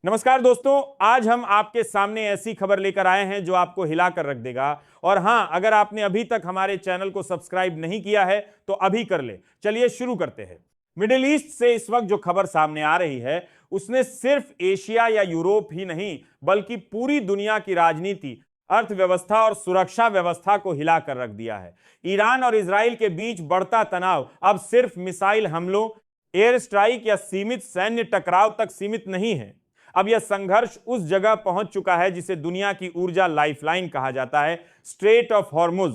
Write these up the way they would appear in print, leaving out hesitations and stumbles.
नमस्कार दोस्तों, आज हम आपके सामने ऐसी खबर लेकर आए हैं जो आपको हिलाकर रख देगा। और हां, अगर आपने अभी तक हमारे चैनल को सब्सक्राइब नहीं किया है तो अभी कर ले। चलिए शुरू करते हैं। मिडिल ईस्ट से इस वक्त जो खबर सामने आ रही है उसने सिर्फ एशिया या यूरोप ही नहीं बल्कि पूरी दुनिया की राजनीति, अर्थव्यवस्था और सुरक्षा व्यवस्था को हिलाकर रख दिया है। ईरान और इजराइल के बीच बढ़ता तनाव अब सिर्फ मिसाइल हमलों, एयर स्ट्राइक या सीमित सैन्य टकराव तक सीमित नहीं है। अब यह संघर्ष उस जगह पहुंच चुका है जिसे दुनिया की ऊर्जा लाइफलाइन कहा जाता है, स्ट्रेट ऑफ हॉर्मुज।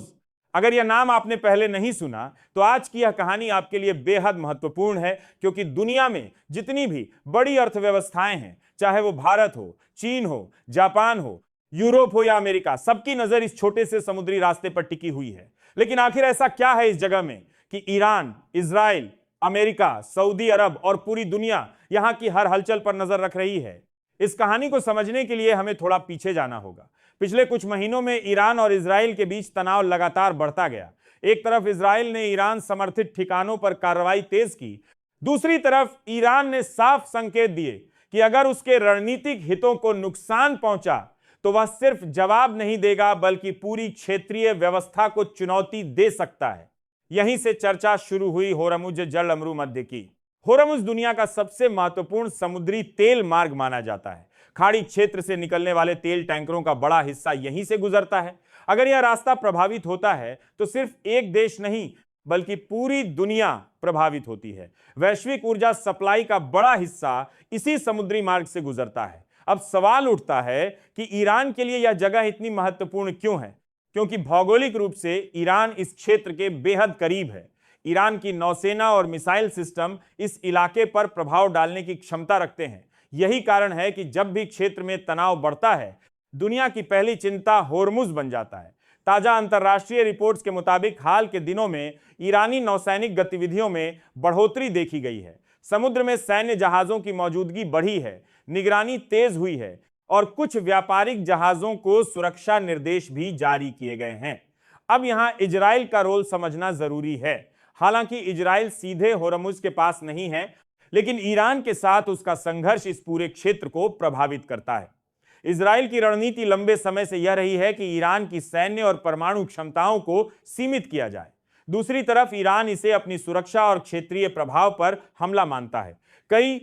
अगर यह नाम आपने पहले नहीं सुना तो आज की यह कहानी आपके लिए बेहद महत्वपूर्ण है, क्योंकि दुनिया में जितनी भी बड़ी अर्थव्यवस्थाएं हैं, चाहे वो भारत हो, चीन हो, जापान हो, यूरोप हो या अमेरिका, सबकी नजर इस छोटे से समुद्री रास्ते पर टिकी हुई है। लेकिन आखिर ऐसा क्या है इस जगह में कि ईरान, इजराइल, अमेरिका, सऊदी अरब और पूरी दुनिया यहां की हर हलचल पर नजर रख रही है? इस कहानी को समझने के लिए हमें थोड़ा पीछे जाना होगा। पिछले कुछ महीनों में ईरान और इजराइल के बीच तनाव लगातार बढ़ता गया। एक तरफ इजराइल ने ईरान समर्थित ठिकानों पर कार्रवाई तेज की, दूसरी तरफ ईरान ने साफ संकेत दिए कि अगर उसके रणनीतिक हितों को नुकसान पहुंचा तो वह सिर्फ जवाब नहीं देगा बल्कि पूरी क्षेत्रीय व्यवस्था को चुनौती दे सकता है। यहीं से चर्चा शुरू हुई होरमुज जल अमरू मध्य की। होरमुज दुनिया का सबसे महत्वपूर्ण समुद्री तेल मार्ग माना जाता है। खाड़ी क्षेत्र से निकलने वाले तेल टैंकरों का बड़ा हिस्सा यहीं से गुजरता है। अगर यह रास्ता प्रभावित होता है तो सिर्फ एक देश नहीं बल्कि पूरी दुनिया प्रभावित होती है। वैश्विक ऊर्जा सप्लाई का बड़ा हिस्सा इसी समुद्री मार्ग से गुजरता है। अब सवाल उठता है कि ईरान के लिए यह जगह इतनी महत्वपूर्ण क्यों है? क्योंकि भौगोलिक रूप से ईरान इस क्षेत्र के बेहद करीब है। ईरान की नौसेना और मिसाइल सिस्टम इस इलाके पर प्रभाव डालने की क्षमता रखते हैं। यही कारण है कि जब भी क्षेत्र में तनाव बढ़ता है, दुनिया की पहली चिंता होर्मुज बन जाता है। ताजा अंतर्राष्ट्रीय रिपोर्ट्स के मुताबिक हाल के दिनों में ईरानी नौसैनिक गतिविधियों में बढ़ोतरी देखी गई है। समुद्र में सैन्य जहाजों की मौजूदगी बढ़ी है, निगरानी तेज हुई है और कुछ व्यापारिक जहाजों को सुरक्षा निर्देश भी जारी किए गए हैं। अब यहां इजराइल का रोल समझना जरूरी है। हालांकि इजराइल सीधे होरमुज के पास नहीं है, लेकिन ईरान के साथ उसका संघर्ष इस पूरे क्षेत्र को प्रभावित करता है। इजराइल की रणनीति लंबे समय से यह रही है कि ईरान की सैन्य और परमाणु क्षमताओं को सीमित किया जाए। दूसरी तरफ ईरान इसे अपनी सुरक्षा और क्षेत्रीय प्रभाव पर हमला मानता है। कई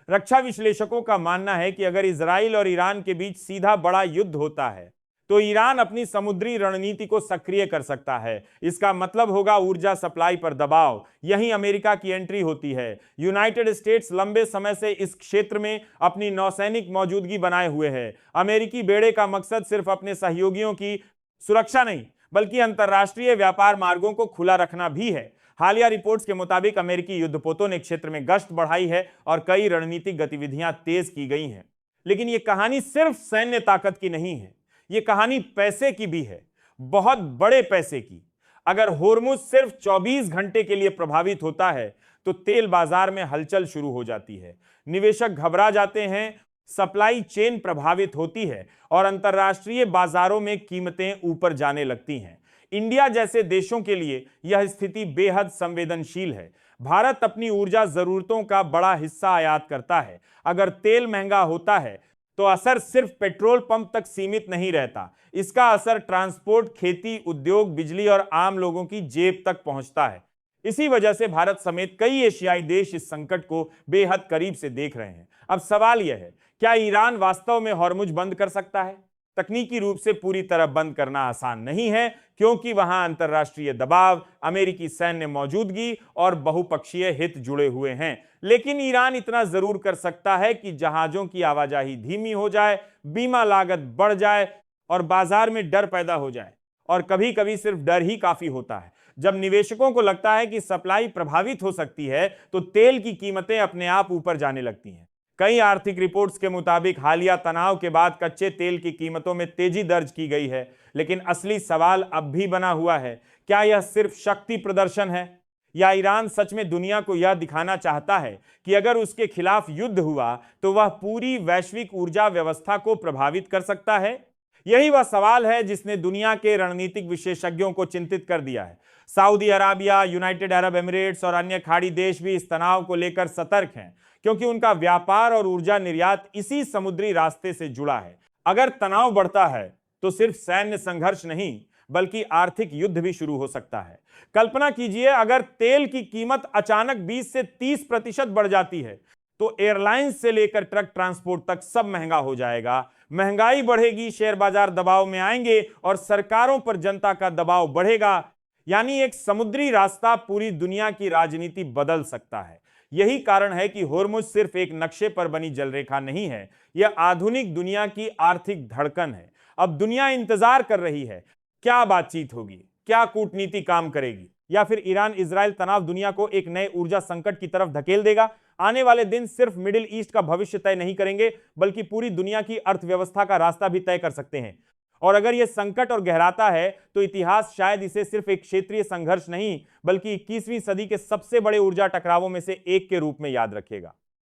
रक्षा विश्लेषकों का मानना है कि अगर इजराइल और ईरान के बीच सीधा बड़ा युद्ध होता है तो ईरान अपनी समुद्री रणनीति को सक्रिय कर सकता है। इसका मतलब होगा ऊर्जा सप्लाई पर दबाव। यहीं अमेरिका की एंट्री होती है। यूनाइटेड स्टेट्स लंबे समय से इस क्षेत्र में अपनी नौसैनिक मौजूदगी बनाए हुए है। अमेरिकी बेड़े का मकसद सिर्फ अपने सहयोगियों की सुरक्षा नहीं बल्कि अंतर्राष्ट्रीय व्यापार मार्गों को खुला रखना भी है। हालिया रिपोर्ट्स के मुताबिक अमेरिकी युद्धपोतों ने क्षेत्र में गश्त बढ़ाई है और कई रणनीतिक गतिविधियां तेज की गई हैं। लेकिन यह कहानी सिर्फ सैन्य ताकत की नहीं है, यह कहानी पैसे की भी है, बहुत बड़े पैसे की। अगर होर्मुज सिर्फ 24 घंटे के लिए प्रभावित होता है तो तेल बाजार में हलचल शुरू हो जाती है। निवेशक घबरा जाते हैं, सप्लाई चेन प्रभावित होती है और अंतर्राष्ट्रीय बाजारों में कीमतें ऊपर जाने लगती हैं। इंडिया जैसे देशों के लिए यह स्थिति बेहद संवेदनशील है। भारत अपनी ऊर्जा जरूरतों का बड़ा हिस्सा आयात करता है। अगर तेल महंगा होता है तो असर सिर्फ पेट्रोल पंप तक सीमित नहीं रहता, इसका असर ट्रांसपोर्ट, खेती, उद्योग, बिजली और आम लोगों की जेब तक पहुंचता है। इसी वजह से भारत समेत कई एशियाई देश इस संकट को बेहद करीब से देख रहे हैं। अब सवाल यह है, क्या ईरान वास्तव में होर्मुज बंद कर सकता है? तकनीकी रूप से पूरी तरह बंद करना आसान नहीं है, क्योंकि वहां अंतर्राष्ट्रीय दबाव, अमेरिकी सैन्य मौजूदगी और बहुपक्षीय हित जुड़े हुए हैं। लेकिन ईरान इतना जरूर कर सकता है कि जहाजों की आवाजाही धीमी हो जाए, बीमा लागत बढ़ जाए और बाजार में डर पैदा हो जाए। और कभी कभी सिर्फ डर ही काफी होता है। जब निवेशकों को लगता है कि सप्लाई प्रभावित हो सकती है तो तेल की कीमतें अपने आप ऊपर जाने लगती हैं। कई आर्थिक रिपोर्ट्स के मुताबिक हालिया तनाव के बाद कच्चे तेल की कीमतों में तेजी दर्ज की गई है। लेकिन असली सवाल अब भी बना हुआ है, क्या यह सिर्फ शक्ति प्रदर्शन है या ईरान सच में दुनिया को यह दिखाना चाहता है कि अगर उसके खिलाफ युद्ध हुआ तो वह पूरी वैश्विक ऊर्जा व्यवस्था को प्रभावित कर सकता है? यही वह सवाल है जिसने दुनिया के रणनीतिक विशेषज्ञों को चिंतित कर दिया है। Saudi Arabia, United Arab Emirates और अन्य खाड़ी देश भी इस तनाव को लेकर सतर्क हैं, क्योंकि उनका व्यापार और ऊर्जा निर्यात इसी समुद्री रास्ते से जुड़ा है। अगर तनाव बढ़ता है तो सिर्फ सैन्य संघर्ष नहीं बल्कि आर्थिक युद्ध भी शुरू हो सकता है। कल्पना कीजिए, अगर तेल की कीमत अचानक 20 से 30% बढ़ जाती है तो एयरलाइंस से लेकर ट्रक ट्रांसपोर्ट तक सब महंगा हो जाएगा। महंगाई बढ़ेगी, शेयर बाजार दबाव में आएंगे और सरकारों पर जनता का दबाव बढ़ेगा। यानी एक समुद्री रास्ता पूरी दुनिया की राजनीति बदल सकता है। यही कारण है कि होर्मुज सिर्फ एक नक्शे पर बनी जलरेखा नहीं है, यह आधुनिक दुनिया की आर्थिक धड़कन है। अब दुनिया इंतजार कर रही है, क्या बातचीत होगी, क्या कूटनीति काम करेगी, या फिर ईरान इजराइल तनाव दुनिया को एक नए ऊर्जा संकट की तरफ धकेल देगा। आने वाले दिन सिर्फ मिडिल ईस्ट का भविष्य तय नहीं करेंगे बल्कि पूरी दुनिया की अर्थव्यवस्था का रास्ता भी तय कर सकते हैं। और अगर यह संकट और गहराता है तो इतिहास शायद इसे सिर्फ एक क्षेत्रीय संघर्ष नहीं बल्कि 21वीं सदी के सबसे बड़े ऊर्जा टकरावों में से एक के रूप में याद रखेगा।